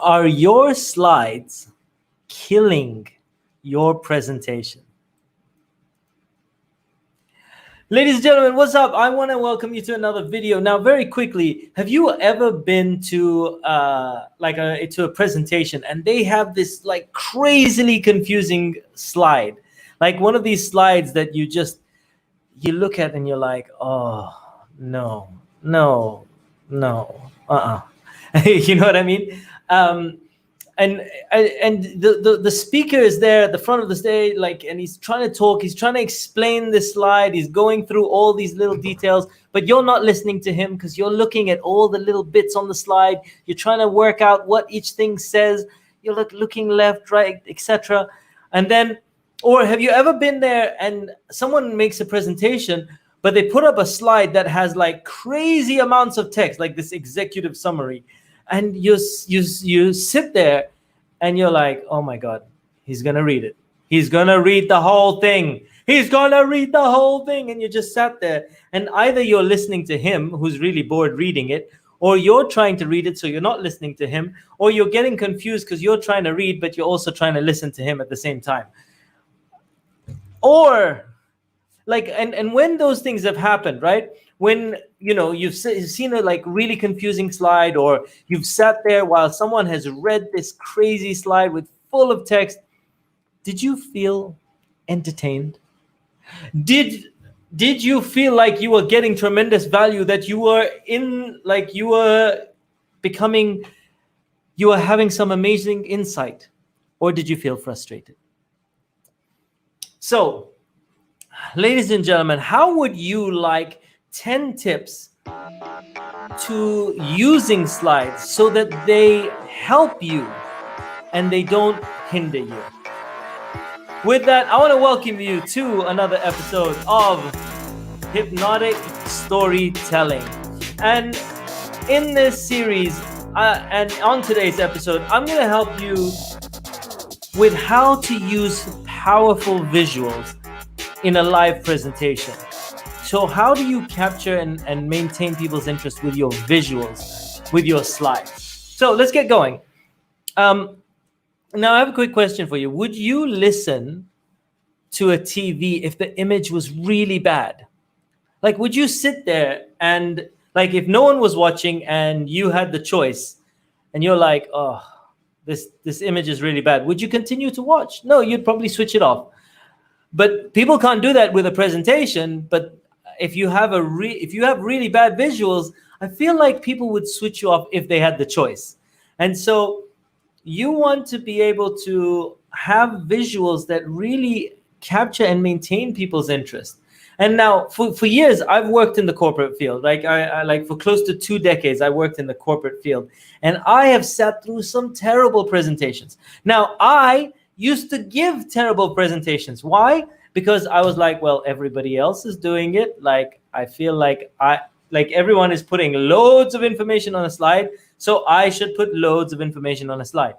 Are your slides killing your presentation? Ladies and gentlemen, what's up? I want to welcome you to another video. Now, very quickly, have you ever been to to a presentation and they have this like crazily confusing slide, like one of these slides that you look at and you're like, oh no, you know what I mean? And the speaker is there at the front of the stage, like, and he's trying to talk, he's trying to explain this slide, he's going through all these little details, but you're not listening to him because you're looking at all the little bits on the slide. You're trying to work out what each thing says. You're looking left, right, etc. And then, or have you ever been there and someone makes a presentation, but they put up a slide that has like crazy amounts of text, like this executive summary, and you sit there and you're like, oh my God, he's gonna read it. He's gonna read the whole thing. He's gonna read the whole thing. And you just sat there, and either you're listening to him, who's really bored reading it, or you're trying to read it, so you're not listening to him, or you're getting confused because you're trying to read, but you're also trying to listen to him at the same time. Or like, and when those things have happened, right? When, you know, you've seen a like really confusing slide, or you've sat there while someone has read this crazy slide with full of text, did you feel entertained? Did you feel like you were getting tremendous value, that you were having some amazing insight? Or did you feel frustrated? So, ladies and gentlemen, how would you like 10 tips to using slides so that they help you and they don't hinder you? With that, I want to welcome you to another episode of Hypnotic Storytelling. And in this series, and on today's episode, I'm going to help you with how to use powerful visuals in a live presentation. So how do you capture and maintain people's interest with your visuals, with your slides? So let's get going. Now I have a quick question for you. Would you listen to a TV if the image was really bad? Like, would you sit there and, like, if no one was watching and you had the choice and you're like, oh, this image is really bad, would you continue to watch? No, you'd probably switch it off. But people can't do that with a presentation. But if you have really bad visuals, I feel like people would switch you off if they had the choice. And so you want to be able to have visuals that really capture and maintain people's interest. And now for years, I've worked in the corporate field. Like I for close to 2 decades, I worked in the corporate field, and I have sat through some terrible presentations. Now, I used to give terrible presentations. Why? Because I was like, well, everybody else is doing it. Like, I feel like everyone is putting loads of information on a slide, so I should put loads of information on a slide.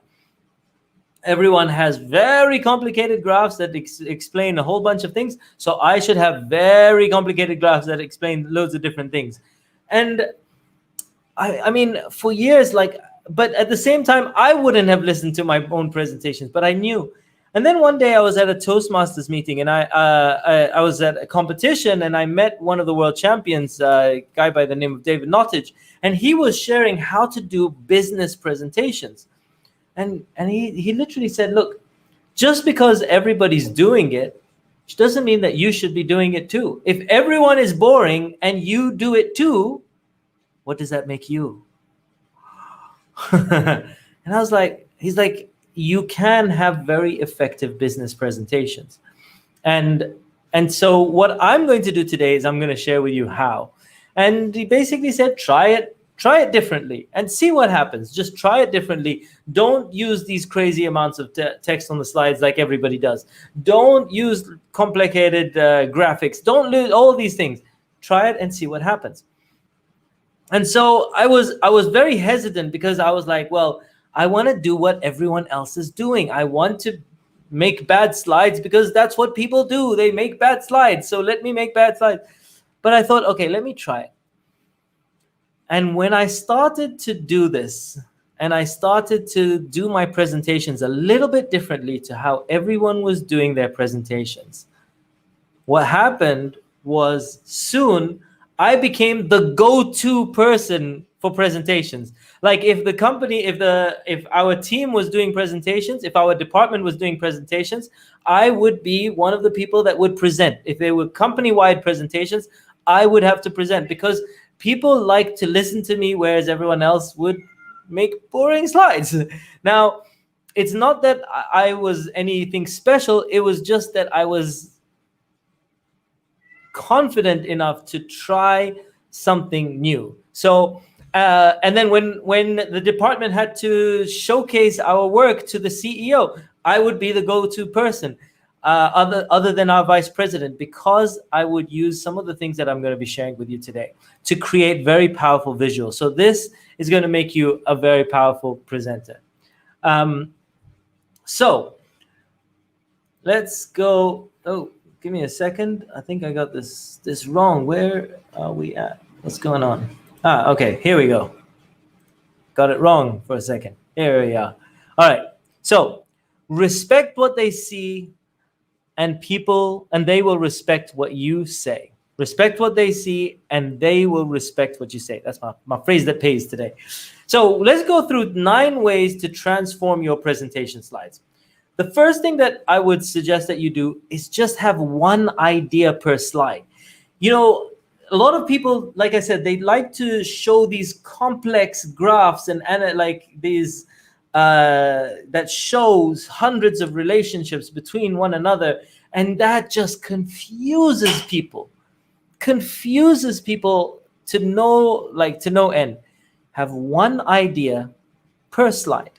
Everyone has very complicated graphs that explain a whole bunch of things, so I should have very complicated graphs that explain loads of different things. And I mean, for years, but at the same time, I wouldn't have listened to my own presentations, but I knew. And then one day I was at a Toastmasters meeting, and I was at a competition, and I met one of the world champions, a guy by the name of David Nottage, and he was sharing how to do business presentations. And he literally said, look, just because everybody's doing it doesn't mean that you should be doing it too. If everyone is boring and you do it too, what does that make you? And I was like, he's like, you can have very effective business presentations. And so what I'm going to do today is I'm going to share with you how. And he basically said, try it differently and see what happens. Just try it differently. Don't use these crazy amounts of text on the slides like everybody does. Don't use complicated graphics. Don't lose all these things. Try it and see what happens. And so I was very hesitant, because I was like, well, I want to do what everyone else is doing. I want to make bad slides because that's what people do. They make bad slides. So let me make bad slides. But I thought, okay, let me try it. And when I started to do this, and I started to do my presentations a little bit differently to how everyone was doing their presentations. What happened was soon I became the go-to person for presentations. Like if the company, if our team was doing presentations, if our department was doing presentations, I would be one of the people that would present. If they were company-wide presentations, I would have to present because people like to listen to me, whereas everyone else would make boring slides. Now, it's not that I was anything special. It was just that I was confident enough to try something new. So, and then when the department had to showcase our work to the CEO, I would be the go-to person, other than our vice president, because I would use some of the things that I'm going to be sharing with you today to create very powerful visuals. So this is going to make you a very powerful presenter. So let's go. Oh, give me a second. I think I got this wrong. Where are we at? What's going on? Okay, here we go. Got it wrong for a second. Here we are. All right. So respect what they see, and they will respect what you say. Respect what they see, and they will respect what you say. That's my phrase that pays today. So let's go through 9 ways to transform your presentation slides. The first thing that I would suggest that you do is just have one idea per slide. You know, a lot of people, like I said, they like to show these complex graphs and like these that shows hundreds of relationships between one another, and that just confuses people to no end. Have one idea per slide.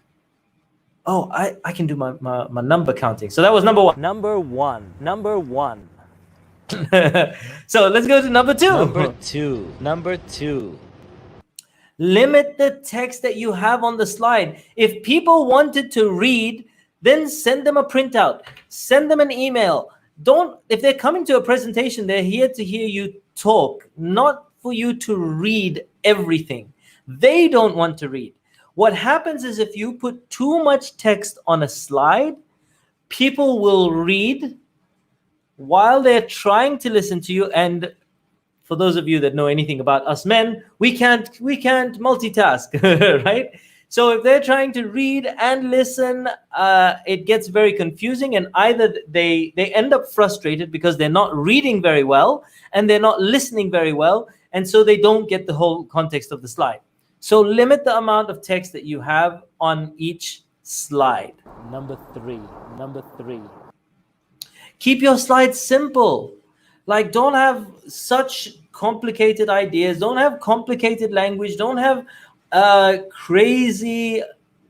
Oh, I can do my number counting. So that was number 1. Number one. So let's go to number 2. Number two. Limit the text that you have on the slide. If people wanted to read, then send them a printout. Send them an email. If they're coming to a presentation, they're here to hear you talk, not for you to read everything. They don't want to read. What happens is if you put too much text on a slide, people will read while they're trying to listen to you. And for those of you that know anything about us men, we can't multitask, right? So if they're trying to read and listen, it gets very confusing, and either they end up frustrated because they're not reading very well and they're not listening very well, and so they don't get the whole context of the slide. So limit the amount of text that you have on each slide. Number three. Keep your slides simple. Like, don't have such complicated ideas. Don't have complicated language. Don't have crazy,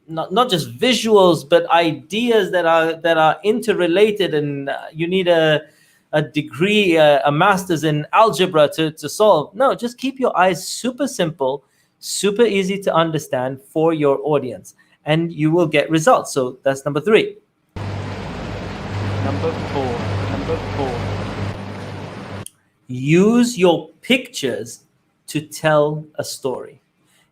not just visuals, but ideas that are interrelated, and you need a degree, a master's in algebra to solve. No, just keep your eyes super simple, super easy to understand for your audience, and you will get results. So that's number 3. Number four. Use your pictures to tell a story.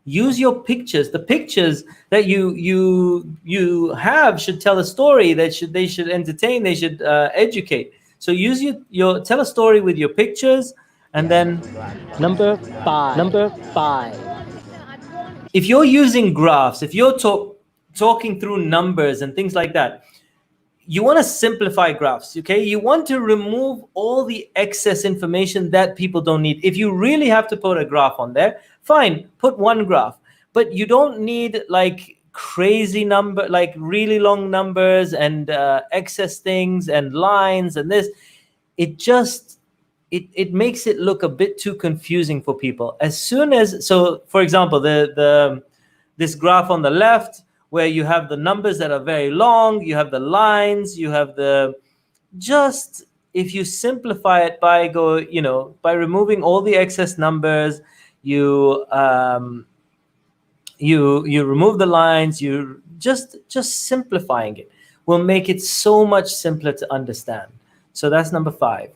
Use your pictures. The pictures that you have should tell a story. They should entertain. They should educate. So use your tell a story with your pictures. And then number five. If you're using graphs, if you're talking through numbers and things like that, you want to simplify graphs, okay? You want to remove all the excess information that people don't need. If you really have to put a graph on there, fine, put one graph. But you don't need like crazy number, like really long numbers and excess things and lines and this. It makes it look a bit too confusing for people. So for example, this graph on the left, where you have the numbers that are very long, you have the lines, you have if you simplify it by removing all the excess numbers, you remove the lines, you just simplifying it will make it so much simpler to understand. So that's number 5.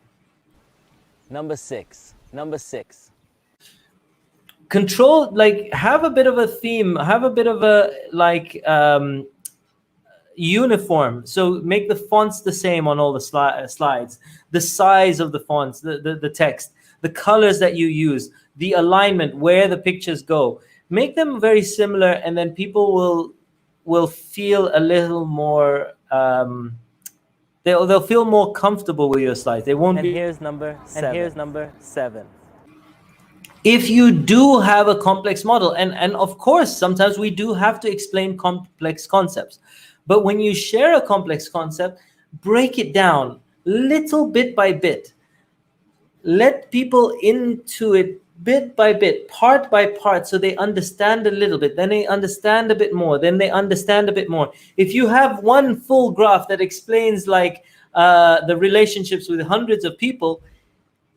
Number six. control, like have a bit of a theme, have a bit of a like uniform. So make the fonts the same on all the slides, the size of the fonts, the text, the colors that you use, the alignment, where the pictures go. Make them very similar, and then people will feel a little more they'll feel more comfortable with your slides. They won't be. And here's number 7. If you do have a complex model, and of course sometimes we do have to explain complex concepts, but when you share a complex concept, break it down little bit by bit. Let people into it bit by bit, part by part, so they understand a little bit, then they understand a bit more, then they understand a bit more. If you have one full graph that explains like the relationships with hundreds of people,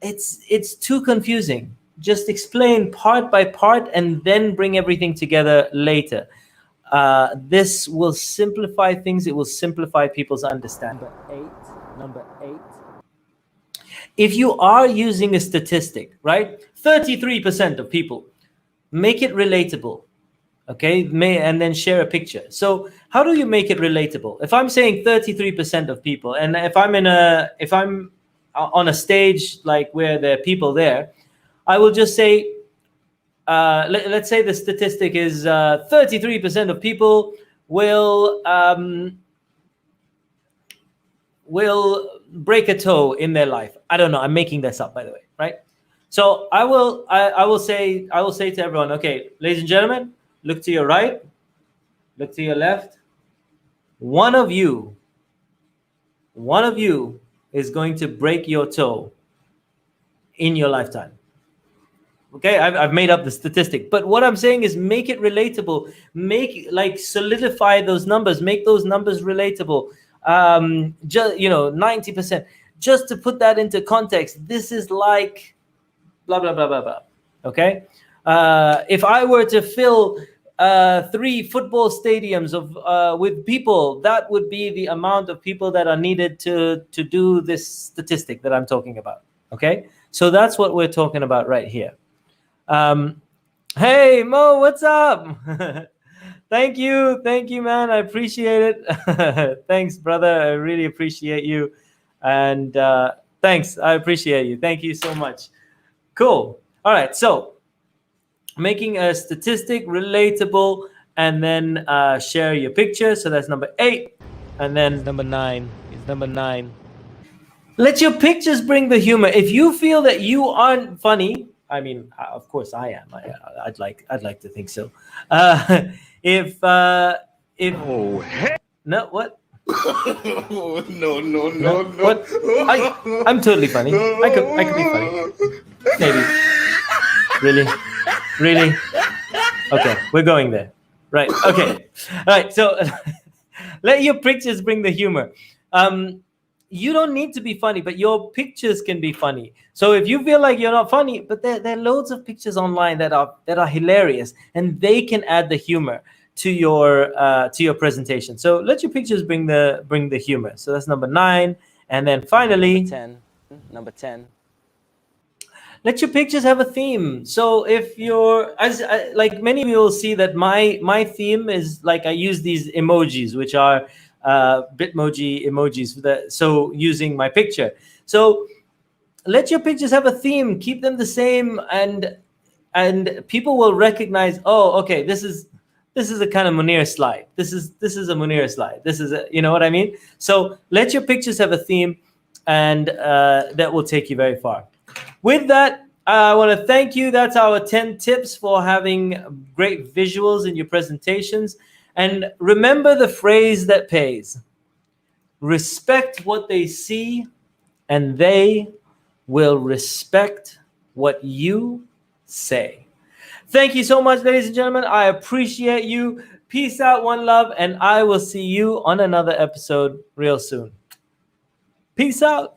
it's too confusing. Just explain part by part and then bring everything together later. This will simplify things. It will simplify people's understanding. Number eight. If you are using a statistic, right? 33% of people, make it relatable. Okay, and then share a picture. So how do you make it relatable? If I'm saying 33% of people, and if I'm on a stage like where there are people there, I will just say, let's say the statistic is 33% of people will break a toe in their life. I don't know. I'm making this up, by the way, right? So I will say to everyone, okay, ladies and gentlemen, look to your right, look to your left. One of you is going to break your toe in your lifetime. Okay, I've made up the statistic, but what I'm saying is make it relatable. Solidify those numbers. Make those numbers relatable. 90%. Just to put that into context, this is like blah blah blah blah blah. Okay, if I were to fill 3 football stadiums with people, that would be the amount of people that are needed to do this statistic that I'm talking about. Okay, so that's what we're talking about right here. Hey Mo, what's up? Thank you, man. I appreciate it. Thanks, brother. I really appreciate you, and thanks. I appreciate you. Thank you so much. Cool. All right. So, making a statistic relatable, and then share your picture. So that's number 8, and then number 9 is number 9. Let your pictures bring the humor. If you feel that you aren't funny, I mean, of course I am. I'd like to think so. If oh heck no, what? no. What? I'm totally funny. I could be funny. Maybe. Really? Okay, we're going there. Right. Okay. All right. So let your pictures bring the humor. You don't need to be funny, but your pictures can be funny. So if you feel like you're not funny, but there are loads of pictures online that are hilarious, and they can add the humor to your presentation. So let your pictures bring the humor. So that's number 9, and then finally number 10. Let your pictures have a theme. So if you're like many of you will see that my theme is like I use these emojis, which are Bitmoji emojis so using my picture. So let your pictures have a theme, keep them the same, and people will recognize, oh, okay, this is a kind of Muneer slide. This is a Muneer slide. This is you know what I mean? So let your pictures have a theme, and that will take you very far. With that, I want to thank you. That's our 10 tips for having great visuals in your presentations. And remember the phrase that pays. Respect what they see, and they will respect what you say. Thank you so much, ladies and gentlemen. I appreciate you. Peace out, one love, and I will see you on another episode real soon. Peace out.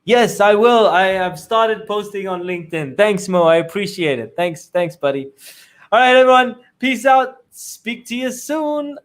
Yes, I will. I have started posting on LinkedIn. Thanks, Mo. I appreciate it. Thanks, buddy. All right, everyone. Peace out. Speak to you soon.